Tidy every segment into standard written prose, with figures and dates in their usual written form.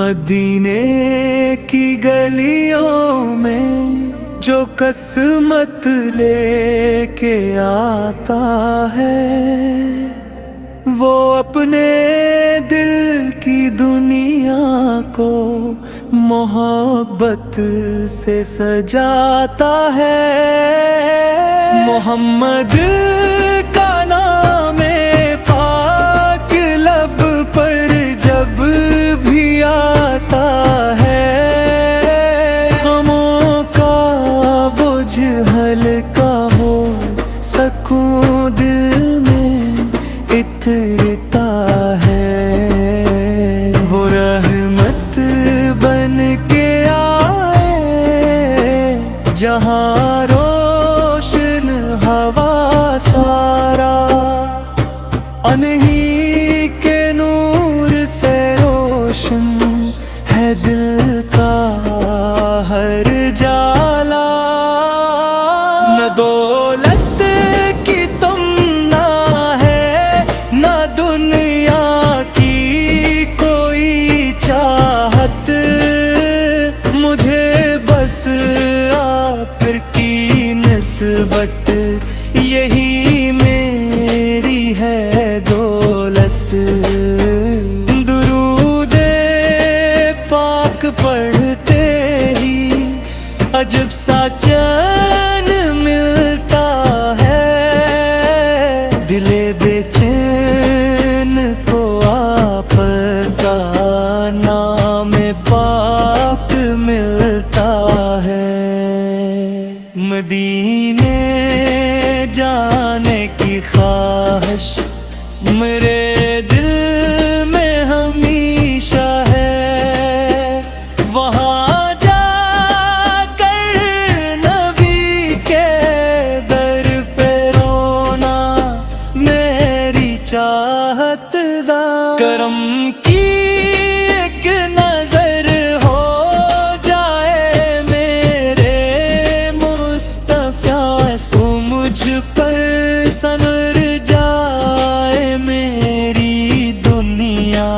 مدینے کی گلیوں میں جو قسمت لے کے آتا ہے، وہ اپنے دل کی دنیا کو محبت سے سجاتا ہے۔ محمد کا نام پاک لب پر جب بھی آتا ہے، غموں کا بوجھ ہلکا ہو، سکون دل میں اترتا ہے۔ وہ رحمت بن کے آئے جہاں روشن ہوا سارا، انہی کے نور سے روشن ہے دل کا ہر جالا۔ نہ دولت کی تمنا ہے، نہ دنیا کی کوئی چاہت، مجھے بس آپ کی نسبت یہی میری ہے دولت۔ درود پاک پڑھتے ہی عجب سا چین ملتا ہے، دل بے چین کو آپ کا نام پاک ملتا ہے۔ مدینے جانے کی خواہش میرے دل میں ہمیشہ ہے، وہاں جا کر نبی کے در پہ رونا میری چاہت دا۔ کرم کی ایک نظر ہو جائے میرے مصطفیٰ، سو مجھ پر سنور جائے میری دنیا،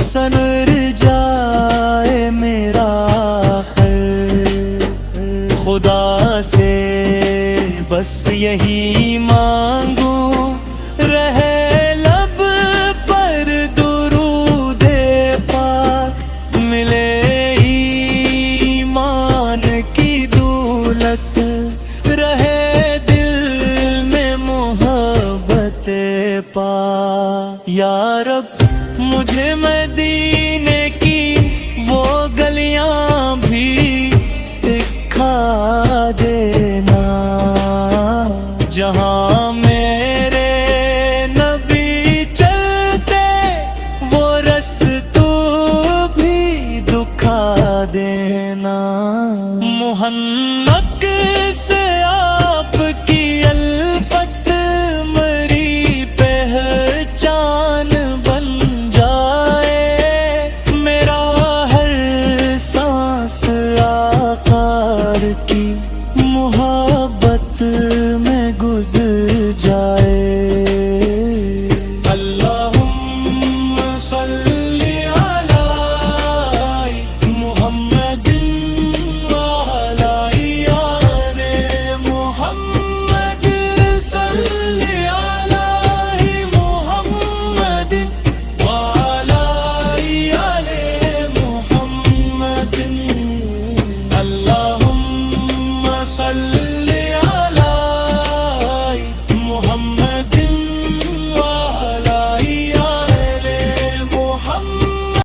سنور جائے میرا آخر۔ خدا سے بس یہی مانگوں، رہے لب پر درود پاک، ملے ایمان کی دولت، رہے دل میں محبت پاک۔ یا رب مجھے مدینے کی وہ گلیاں بھی دکھا دینا، جہاں